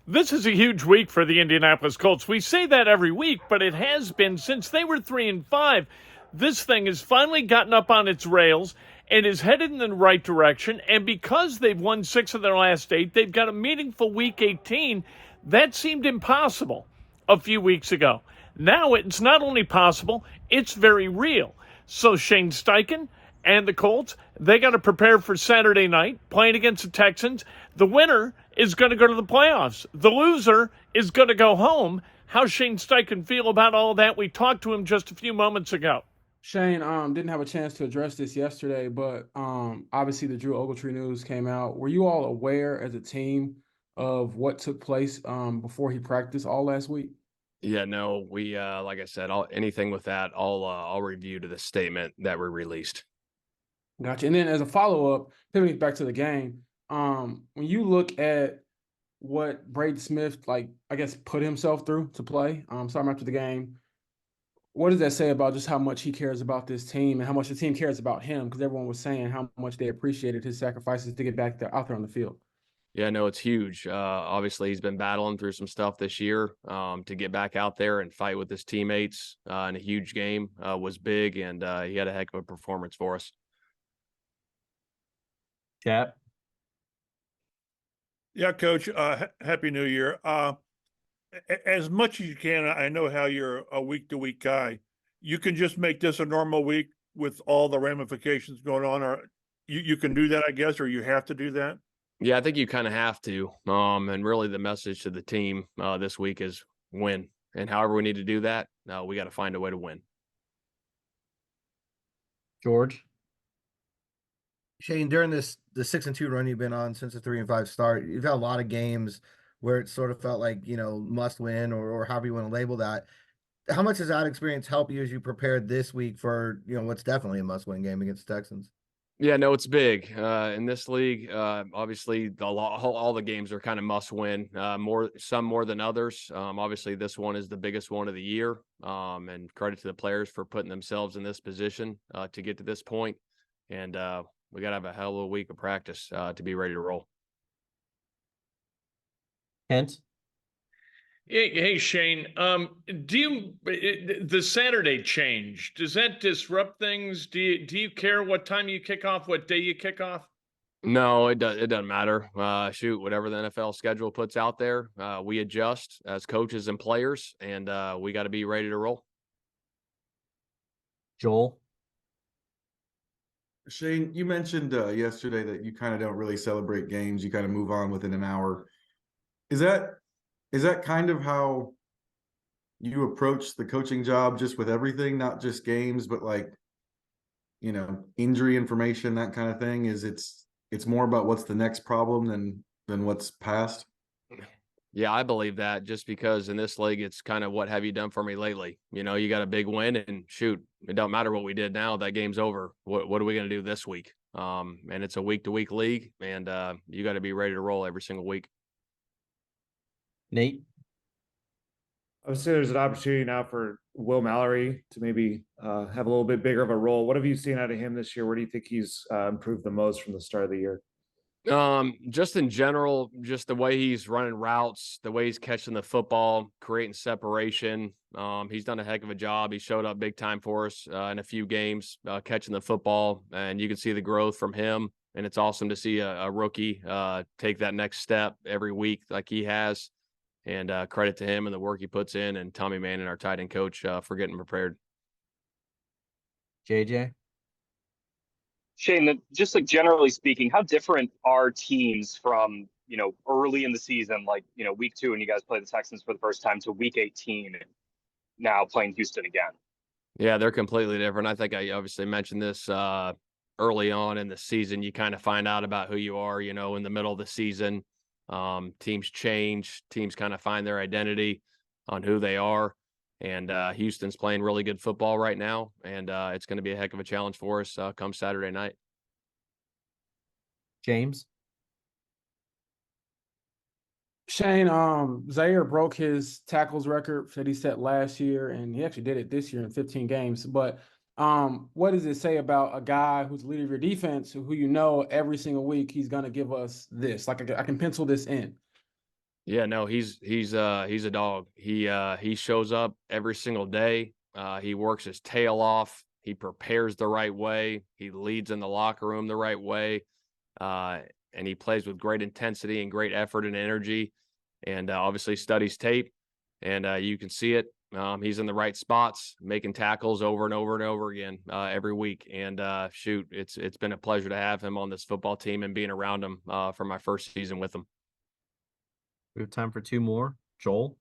This is a huge week for the Indianapolis Colts. We say that every week, but it has been since they were 3-5. This thing has finally gotten up on its rails and is headed in the right direction. And because they've won 6 of their last 8, they've got a meaningful week 18. That seemed impossible a few weeks ago. Now it's not only possible, it's very real. So Shane Steichen and the Colts, they got to prepare for Saturday night playing against the Texans. The winner is going to go to the playoffs. The loser is going to go home. How's Shane Steichen feel about all that? We talked to him just a few moments ago. Shane didn't have a chance to address this yesterday, but obviously the Drew Ogletree news came out. Were you all aware as a team of what took place before he practiced all last week? Yeah, no, we like I said, anything with that, I'll review to the statement that we released. Gotcha. And then as a follow-up, pivoting back to the game, when you look at what Braden Smith, like, I guess, put himself through to play, starting after the game, what does that say about just how much he cares about this team and how much the team cares about him? Because everyone was saying how much they appreciated his sacrifices to get back there out there on the field. Yeah, no, it's huge. Obviously, he's been battling through some stuff this year. To get back out there and fight with his teammates in a huge game was big, and he had a heck of a performance for us. Cap. Yeah, Coach. Happy New Year. As much as you can, I know how you're a week-to-week guy. You can just make this a normal week with all the ramifications going on, or you can do that, I guess, or you have to do that. Yeah, I think you kind of have to. And really, the message to the team this week is win. And however we need to do that, we got to find a way to win. George. Shane, during the 6-2 run you've been on since the 3-5 start, you've had a lot of games where it sort of felt like, must win or however you want to label that. How much does that experience help you as you prepared this week for, what's definitely a must win game against the Texans? Yeah, no, it's big in this league. Obviously, all the games are kind of must win. Some more than others. Obviously, this one is the biggest one of the year. And credit to the players for putting themselves in this position to get to this point. And we got to have a hell of a week of practice to be ready to roll. Kent. Hey Shane, the Saturday change, does that disrupt things? Do you care what time you kick off, what day you kick off? No, it doesn't matter. Shoot, whatever the NFL schedule puts out there, we adjust as coaches and players, and we got to be ready to roll. Joel. Shane, you mentioned yesterday that you kind of don't really celebrate games. You kind of move on within an hour. Is that kind of how you approach the coaching job, just with everything, not just games, but like, injury information, that kind of thing? It's more about what's the next problem than what's past? Yeah, I believe that, just because in this league, it's kind of what have you done for me lately? You got a big win, and shoot, it don't matter what we did now. That game's over. What are we going to do this week? And it's a week-to-week league, and you got to be ready to roll every single week. Nate. I would say there's an opportunity now for Will Mallory to maybe have a little bit bigger of a role. What have you seen out of him this year? Where do you think he's improved the most from the start of the year? Just in general, just the way he's running routes, the way he's catching the football, creating separation. He's done a heck of a job. He showed up big time for us in a few games, catching the football, and you can see the growth from him. And it's awesome to see a rookie take that next step every week like he has. And credit to him and the work he puts in, and Tommy Manning, our tight end coach, for getting prepared. JJ. Shane, just like generally speaking, how different are teams from, early in the season, like, week 2 and you guys play the Texans for the first time, to week 18 now playing Houston again? Yeah, they're completely different. I think I obviously mentioned this early on in the season. You kind of find out about who you are, in the middle of the season. Teams change. Teams kind of find their identity on who they are. And Houston's playing really good football right now, and it's going to be a heck of a challenge for us come Saturday night. James. Shane, Zaire broke his tackles record that he set last year, and he actually did it this year in 15 games. But what does it say about a guy who's the leader of your defense, who every single week he's going to give us this? Like, I can pencil this in. Yeah, no, he's a dog. He shows up every single day. He works his tail off. He prepares the right way. He leads in the locker room the right way. And he plays with great intensity and great effort and energy. And obviously studies tape, and you can see it. He's in the right spots, making tackles over and over and over again every week. And shoot, it's been a pleasure to have him on this football team and being around him for my first season with him. We have time for two more. Joel?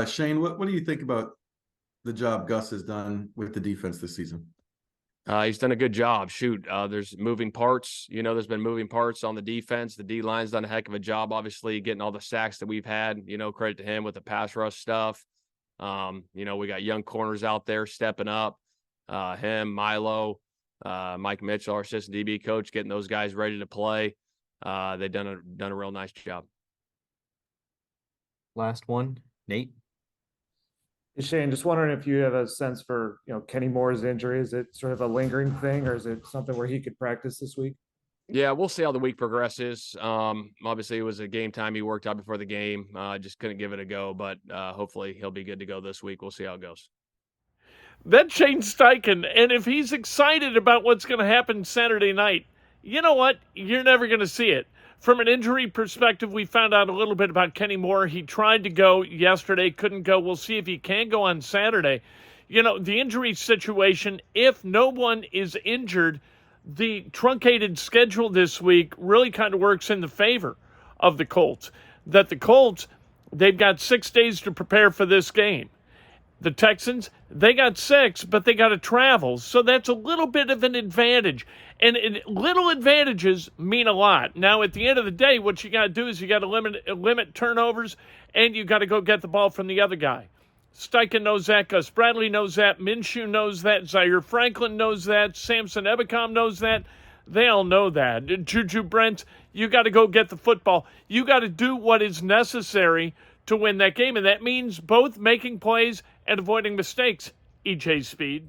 Shane, what do you think about the job Gus has done with the defense this season? He's done a good job. Shoot, there's moving parts. There's been moving parts on the defense. The D-line's done a heck of a job, obviously, getting all the sacks that we've had. Credit to him with the pass rush stuff. We got young corners out there stepping up. Him, Milo, Mike Mitchell, our assistant DB coach, getting those guys ready to play. They've done a real nice job. Last one. Nate? Shane, just wondering if you have a sense for, Kenny Moore's injury. Is it sort of a lingering thing, or is it something where he could practice this week? Yeah, we'll see how the week progresses. Obviously, it was a game time. He worked out before the game. Just couldn't give it a go, but hopefully he'll be good to go this week. We'll see how it goes. That's Shane Steichen, and if he's excited about what's going to happen Saturday night, you know what? You're never going to see it. From an injury perspective, we found out a little bit about Kenny Moore. He tried to go yesterday, couldn't go. We'll see if he can go on Saturday. The injury situation, if no one is injured, the truncated schedule this week really kind of works in the favor of the Colts. That the Colts, they've got 6 days to prepare for this game. The Texans, they got 6, but they got to travel. So that's a little bit of an advantage. And little advantages mean a lot. Now, at the end of the day, what you got to do is you got to limit turnovers, and you got to go get the ball from the other guy. Steichen knows that. Gus Bradley knows that. Minshew knows that. Zaire Franklin knows that. Samson Ebicom knows that. They all know that. Juju Brent, you got to go get the football. You got to do what is necessary to win that game, and that means both making plays and avoiding mistakes. EJ Speed.